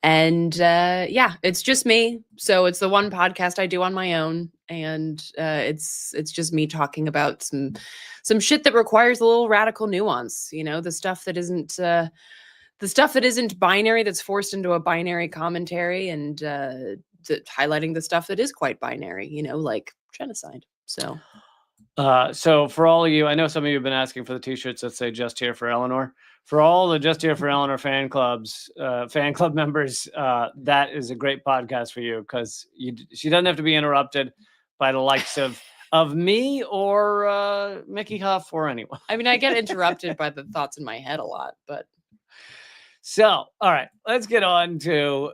And it's just me. So it's the one podcast I do on my own. And it's just me talking about some shit that requires a little radical nuance, the stuff that isn't the stuff that isn't binary that's forced into a binary commentary, and highlighting the stuff that is quite binary, like genocide. So for all of you, I know some of you have been asking for the t-shirts that say "Just Here for Eleanor." For all the Just Here for Eleanor fan club members, that is a great podcast for you, because she doesn't have to be interrupted by the likes of me or Mickey Huff or anyone. I mean, I get interrupted by the thoughts in my head a lot, but. So, all right, let's get on to.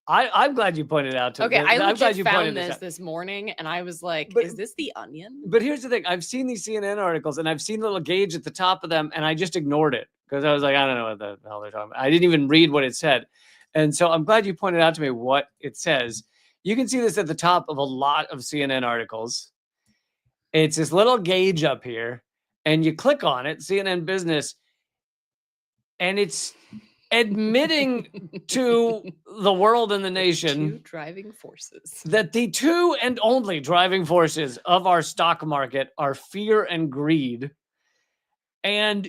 I'm glad you pointed out to. Okay, I I'm glad legit you found pointed this morning, and I was like, But- "Is this The Onion?" But here's the thing: I've seen these CNN articles, and I've seen the little gauge at the top of them, and I just ignored it because I was like, I don't know what the hell they're talking about. I didn't even read what it said, and so I'm glad you pointed out to me what it says. You can see this at the top of a lot of CNN articles. It's this little gauge up here, and you click on it, CNN Business, and it's admitting to the world and the nation Two driving forces. that the two and only driving forces of our stock market are fear and greed. And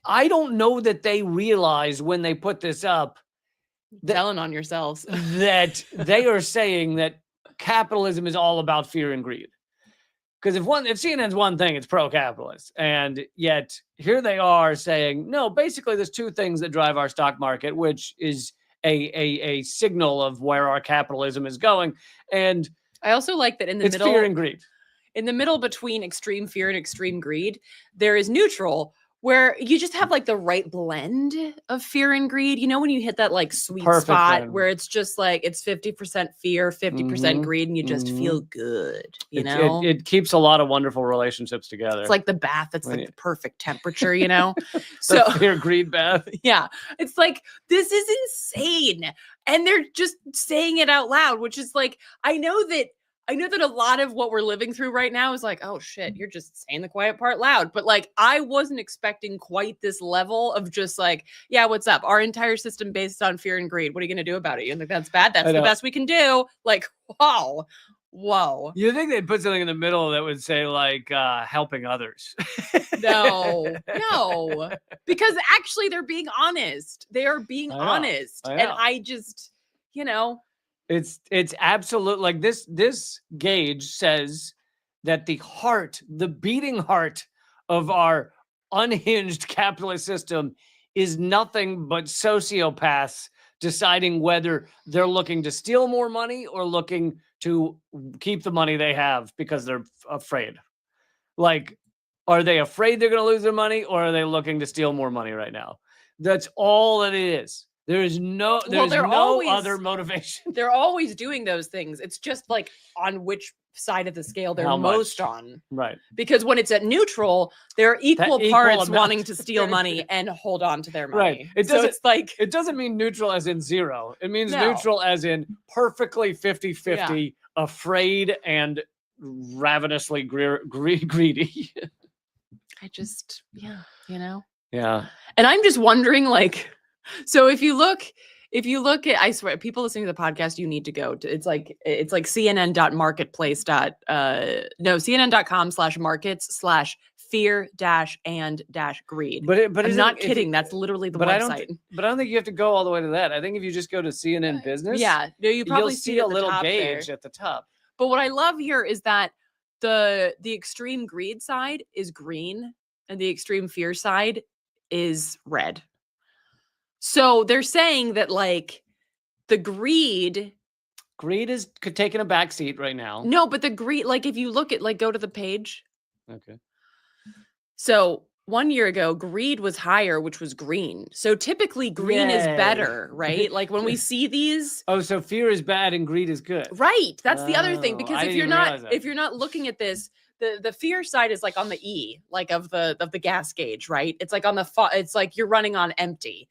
I don't know that they realize when they put this up Telling on yourselves. that they are saying that capitalism is all about fear and greed. Because if CNN's one thing, it's pro-capitalist. And yet here they are saying, no, basically there's two things that drive our stock market, which is a signal of where our capitalism is going. And I also like that in the it's middle, fear and greed. in the middle between extreme fear and extreme greed, there is neutral, where you just have like the right blend of fear and greed. You know, when you hit that like sweet Perfect spot blend. where it's just like it's 50% fear, 50% Mhm. greed, and you just feel good. You It- know, it keeps a lot of wonderful relationships together. it's like the bath that's When like you- the perfect temperature. You know, the so fear greed bath. yeah, it's like, this is insane. And they're just saying it out loud, which is like, I know that a lot of what we're living through right now is like, oh shit, you're just saying the quiet part loud. But like, I wasn't expecting quite this level of just like, yeah, what's up? Our entire system based on fear and greed. What are you going to do about it? You think that's bad? That's I the know. best we can do. Like, wow. Whoa. You think they'd put something in the middle that would say like helping others? No, because actually they're being honest. They are being I know, honest. I And know. I just, It's absolute, like this gauge says that the beating heart of our unhinged capitalist system is nothing but sociopaths deciding whether they're looking to steal more money or looking to keep the money they have because they're afraid. Like, are they afraid they're going to lose their money, or are they looking to steal more money right now? That's all that it is. There's no other motivation. they're always doing those things. It's just like on which side of the scale they're How most much? on. Right. Because when it's at neutral, they're equal equal parts amount wanting to of steal fear. money and hold on to their Right. money. It So doesn't- it's like, It doesn't mean neutral as in zero. It means No. neutral as in perfectly 50-50, afraid and ravenously greedy. I just, yeah. Yeah. And I'm just wondering, like, so if you look at, I swear, people listening to the podcast, you need to go to, it's like cnn.marketplace. cnn.com/markets/fear-and-greed. But I'm isn't not it- if kidding. you- That's literally the but I website. don't think you have to go all the way to that. I think if you just go to CNN Business, Yeah. No, you probably you'll see it a at the little top gauge there. at the top. But what I love here is that the extreme greed side is green and the extreme fear side is red. So they're saying that like the greed, Greed is taking a back seat right now. no, but the greed, like if you look at, like, go to the page. Okay. So 1 year ago, greed was higher, which was green. So typically green is Yay. better, right? Like when we see these, Oh, so fear is bad and greed is good. right? That's the other thing, Oh, because I if didn't you're even realize not that. if you're not looking at this, the fear side is like on the E, like of the gas gauge, right? It's like on the it's like you're running on empty.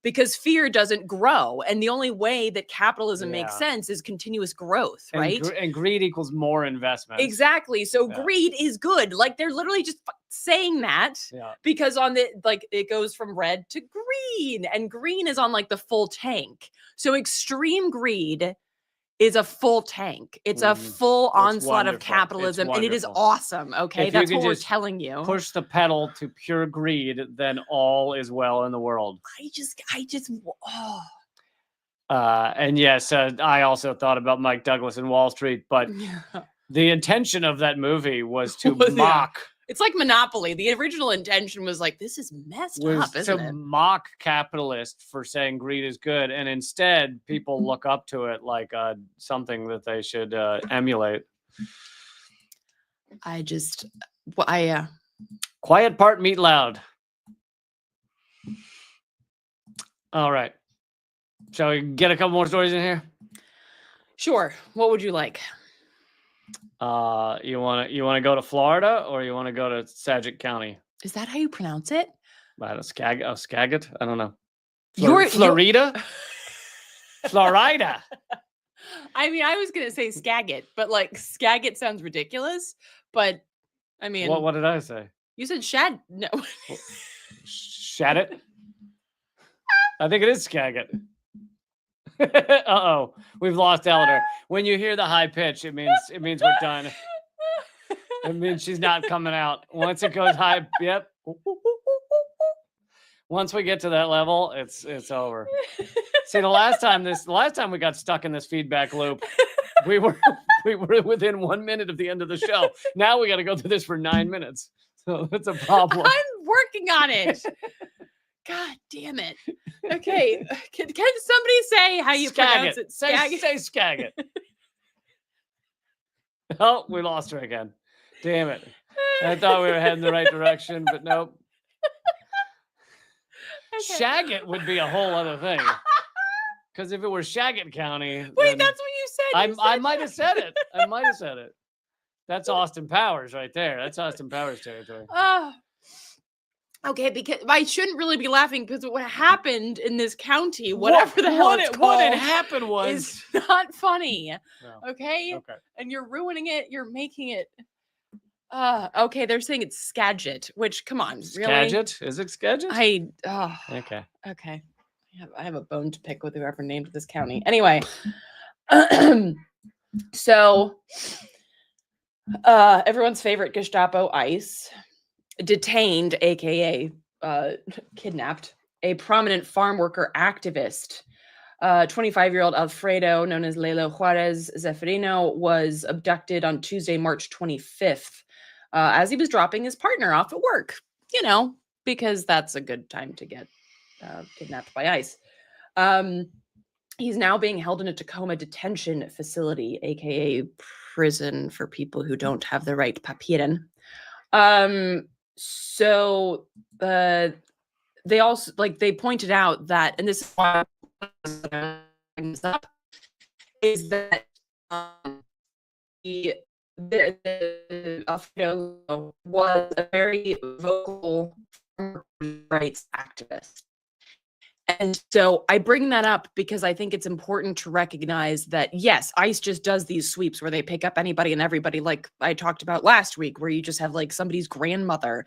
Because fear doesn't grow. And the only way that capitalism makes Yeah. sense is continuous growth, And right? and greed equals more investment. Exactly. So Yeah. greed is good. Like they're literally just saying that Yeah. because on the, like, it goes from red to green, and green is on like the full tank. So extreme greed is a full tank. It's a full onslaught of wonderful. It's capitalism, and it is wonderful. awesome. Okay, If you that's can what we're just telling you. Push the pedal to pure greed, then all is well in the world. I just, oh. And yes, I also thought about Mike Douglas in Wall Street, but the intention of that movie was to mock. It's like Monopoly. The original intention was like, this is messed up, isn't it? Mock capitalists for saying greed is good, and instead people look up to it like something that they should emulate. Quiet part, meat loud. All right. Shall we get a couple more stories in here? Sure. What would you like? You want to go to Florida or you want to go to Saget County? Is that how you pronounce it? Skagit? I don't know. Florida? Florida. I mean, I was going to say Skagit, but like Skagit sounds ridiculous. But I mean, what did I say? You said Shad. No. Shadit? I think it is Skagit. Uh-oh. We've lost Eleanor. When you hear the high pitch, it means we're done. It means she's not coming out. Once it goes high, yep. Once we get to that level, it's over. See, the last time we got stuck in this feedback loop, we were within 1 minute of the end of the show. Now we got to go through this for 9 minutes. So that's a problem. I'm working on it. God damn it. Okay. Can somebody say how you pronounce it? Say Skagit. Oh, we lost her again. Damn it. I thought we were heading the right direction, but nope. Okay. Shagit would be a whole other thing. Because if it were Shagit County. Wait, that's what you said. I might have said it. I might have said it. That's Austin Powers right there. That's Austin Powers territory. Okay, because I shouldn't really be laughing because what happened in this county, whatever the hell it's called, what had happened was is not funny. No. Okay? Okay. And you're ruining it. You're making it. Okay, they're saying it's Skagit, which, come on, really? Skagit? Is it Skagit? Okay. Okay. I have a bone to pick with whoever named this county. Anyway, so everyone's favorite Gestapo ICE detained, aka kidnapped, a prominent farm worker activist. 25-year-old Alfredo, known as Lelo Juarez Zeferino, was abducted on Tuesday, March 25th, as he was dropping his partner off at work. You know, because that's a good time to get kidnapped by ICE. He's now being held in a Tacoma detention facility, aka prison for people who don't have the right papieren. So they also they pointed out that, and this is why I bring this up, is that the Alfredo was a very vocal rights activist. And so I bring that up because I think it's important to recognize that, yes, ICE just does these sweeps where they pick up anybody and everybody, like I talked about last week, where you just have like somebody's grandmother,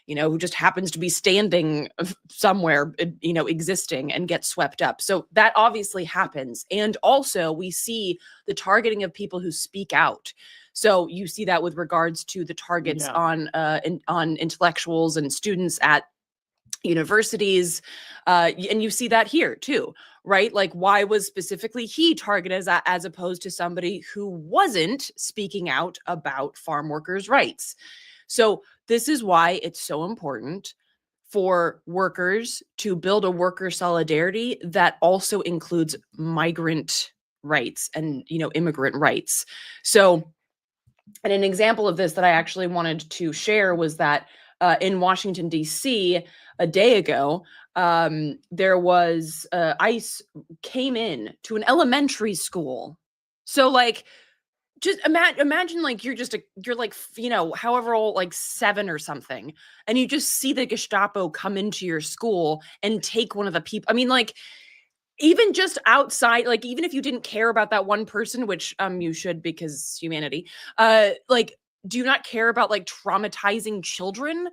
you know, who just happens to be standing somewhere, you know, existing and get swept up. So that obviously happens. And also we see the targeting of people who speak out. So you see that with regards to the targets on intellectuals and students at universities, and you see that here too, right? Like, why was specifically he targeted as opposed to somebody who wasn't speaking out about farm workers' rights? So this is why it's so important for workers to build a worker solidarity that also includes migrant rights and, you know, immigrant rights. So, and an example of this that I actually wanted to share was that in Washington, D.C., a day ago, there was ICE came in to an elementary school. So like, just imagine like you're like, you know, however old, like 7 or something, and you just see the Gestapo come into your school and take one of the people. I mean, like, even just outside, like, even if you didn't care about that one person, which you should, because humanity, like, do you not care about like traumatizing children?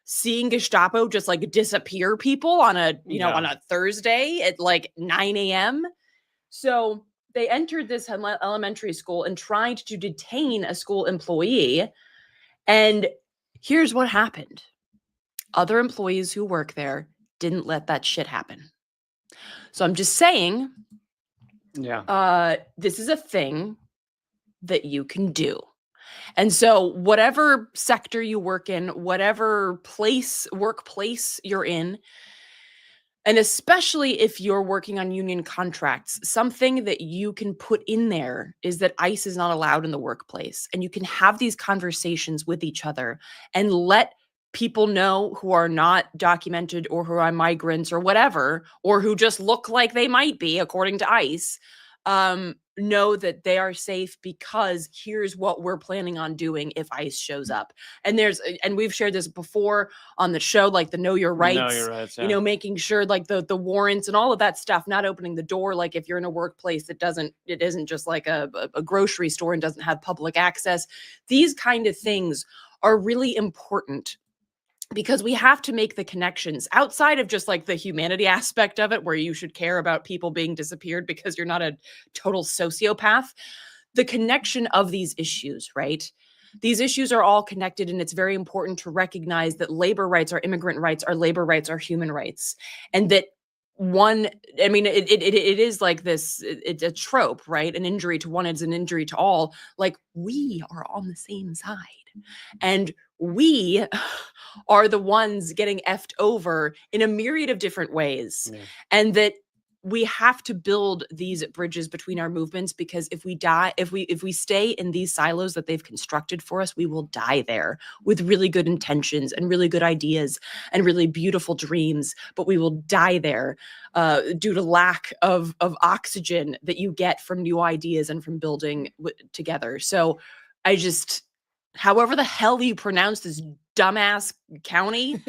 Seeing Gestapo just like disappear people on a, you know, on a Thursday at like 9 a.m. So they entered this elementary school and tried to detain a school employee. And here's what happened. Other employees who work there didn't let that shit happen. So I'm just saying, this is a thing that you can do. And so whatever sector you work in, whatever workplace you're in, and especially if you're working on union contracts, something that you can put in there is that ICE is not allowed in the workplace. And you can have these conversations with each other and let people know who are not documented or who are migrants or whatever, or who just look like they might be, according to ICE, know that they are safe because here's what we're planning on doing if ICE shows up. And we've shared this before on the show, like the know your rights, yeah. you know, making sure like the warrants and all of that stuff, not opening the door. Like if you're in a workplace that it isn't just like a grocery store and doesn't have public access. These kind of things are really important, because we have to make the connections outside of just like the humanity aspect of it, where you should care about people being disappeared because you're not a total sociopath. The connection of these issues, right? These issues are all connected, and it's very important to recognize that labor rights are immigrant rights, our labor rights are human rights. And that it is like this, it's a trope, right? An injury to one is an injury to all. Like, we are on the same side. And we are the ones getting effed over in a myriad of different ways. Yeah. And that we have to build these bridges between our movements, because if we stay in these silos that they've constructed for us, we will die there with really good intentions and really good ideas and really beautiful dreams, but we will die there due to lack of oxygen that you get from new ideas and from building together. So however the hell you pronounce this dumbass county,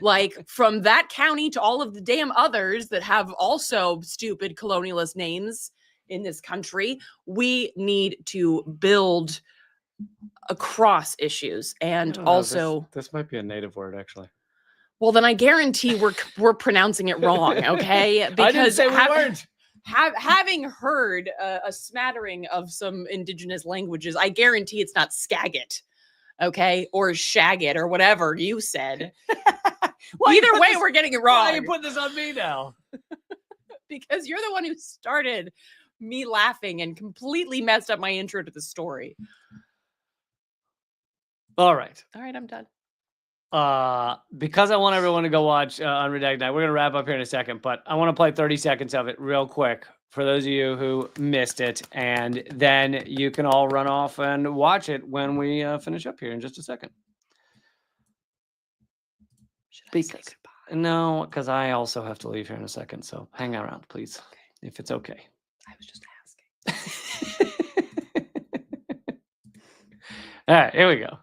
like from that county to all of the damn others that have also stupid colonialist names in this country, we need to build across issues. And also, this might be a native word, actually. Well, then I guarantee we're pronouncing it wrong, okay? Because I didn't say we weren't. Having heard a smattering of some indigenous languages, I guarantee it's not Skagit, okay? Or Shagit, or whatever you said. Either way, we're getting it wrong. Why are you putting this on me now? Because you're the one who started me laughing and completely messed up my intro to the story. All right, I'm done. Because I want everyone to go watch Unredacted Night, we're going to wrap up here in a second, but I want to play 30 seconds of it real quick for those of you who missed it, and then you can all run off and watch it when we finish up here in just a second. Should I say goodbye? No, because I also have to leave here in a second, so hang around, please, if it's okay. I was just asking. All right, here we go.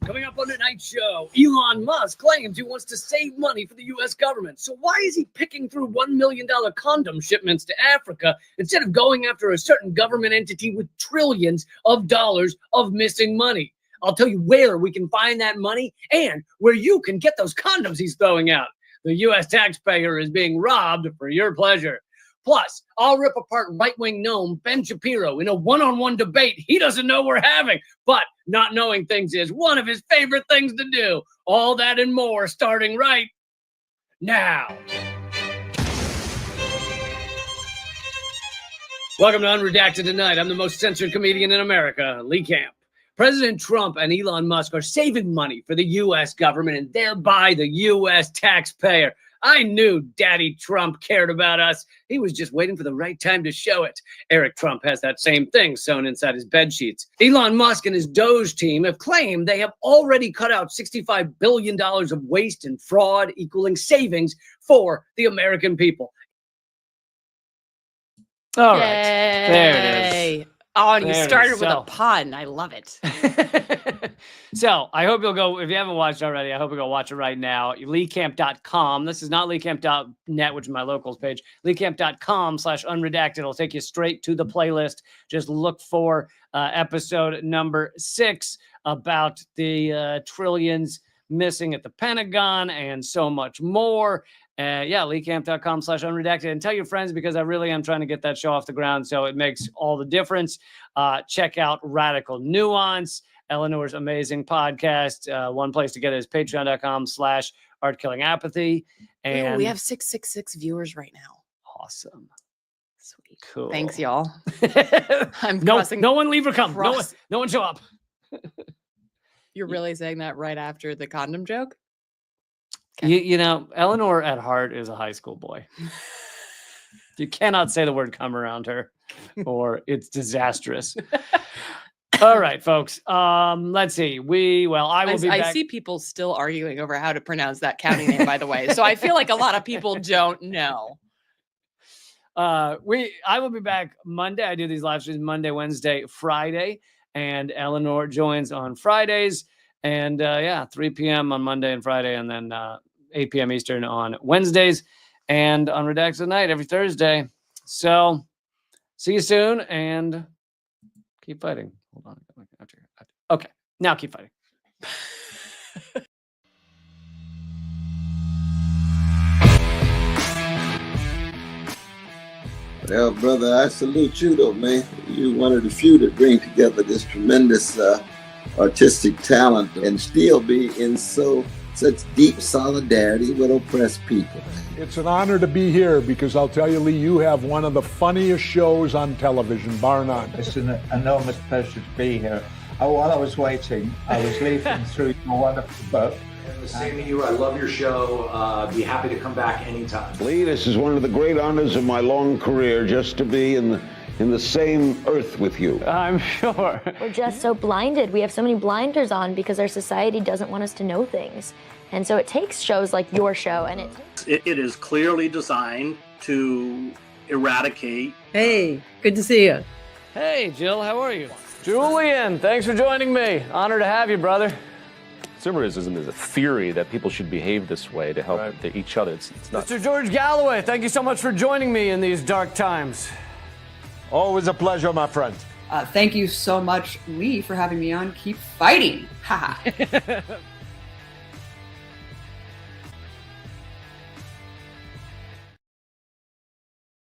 Coming up on tonight's show, Elon Musk claims he wants to save money for the U.S. government. So why is he picking through $1 million condom shipments to Africa instead of going after a certain government entity with trillions of dollars of missing money? I'll tell you where we can find that money and where you can get those condoms he's throwing out. The U.S. taxpayer is being robbed for your pleasure. Plus, I'll rip apart right-wing gnome Ben Shapiro in a one-on-one debate he doesn't know we're having. But not knowing things is one of his favorite things to do. All that and more starting right now. Welcome to Unredacted Tonight. I'm the most censored comedian in America, Lee Camp. President Trump and Elon Musk are saving money for the U.S. government and thereby the U.S. taxpayer. I knew Daddy Trump cared about us. He was just waiting for the right time to show it. Eric Trump has that same thing sewn inside his bed sheets. Elon Musk and his Doge team have claimed they have already cut out $65 billion of waste and fraud, equaling savings for the American people. All right. There it is. Oh, and you started with a pun. I love it. So I hope you'll go, if you haven't watched already, I hope you'll go watch it right now. LeeCamp.com. This is not LeeCamp.net, which is my locals page. LeeCamp.com/unredacted. It'll take you straight to the playlist. Just look for episode number 6 about the trillions missing at the Pentagon and so much more. Yeah, leecamp.com/unredacted, and tell your friends, because I really am trying to get that show off the ground. So it makes all the difference. Check out Radical Nuance, Eleanor's amazing podcast. One place to get it is patreon.com/artkillingapathy. And we have 666 viewers right now. Awesome. Sweet. Cool. Thanks, y'all. I'm no crossing. one leave or come. No one show up. You're really saying that right after the condom joke? You know, Eleanor at heart is a high school boy. You cannot say the word come around her or it's disastrous. All right, folks. Let's see. I will be back. I see people still arguing over how to pronounce that county name, by the way. So I feel like a lot of people don't know. I will be back Monday. I do these live streams Monday, Wednesday, Friday, and Eleanor joins on Fridays. And 3 p.m. on Monday and Friday, and then 8 p.m. Eastern on Wednesdays, and on Redacted Night every Thursday. So see you soon, and keep fighting. Hold on. Okay, now keep fighting. Well, brother, I salute you, though, man. You're one of the few that bring together this tremendous artistic talent and still be in such deep solidarity with oppressed people. It's an honor to be here because I'll tell you, Lee, you have one of the funniest shows on television, bar none. It's an enormous pleasure to be here. While I was waiting, I was leafing through your wonderful book. The same to you. I love your show. Be happy to come back anytime. Lee, this is one of the great honors of my long career, just to be in the same earth with you. I'm sure. We're just so blinded. We have so many blinders on because our society doesn't want us to know things. And so it takes shows like your show, and it is clearly designed to eradicate. Hey, good to see you. Hey, Jill, how are you? Julian, thanks for joining me. Honor to have you, brother. Consumerism is a theory that people should behave this way to help each other. It's not. Mr. George Galloway, thank you so much for joining me in these dark times. Always a pleasure, my friend. Thank you so much, Lee, for having me on. Keep fighting. Ha.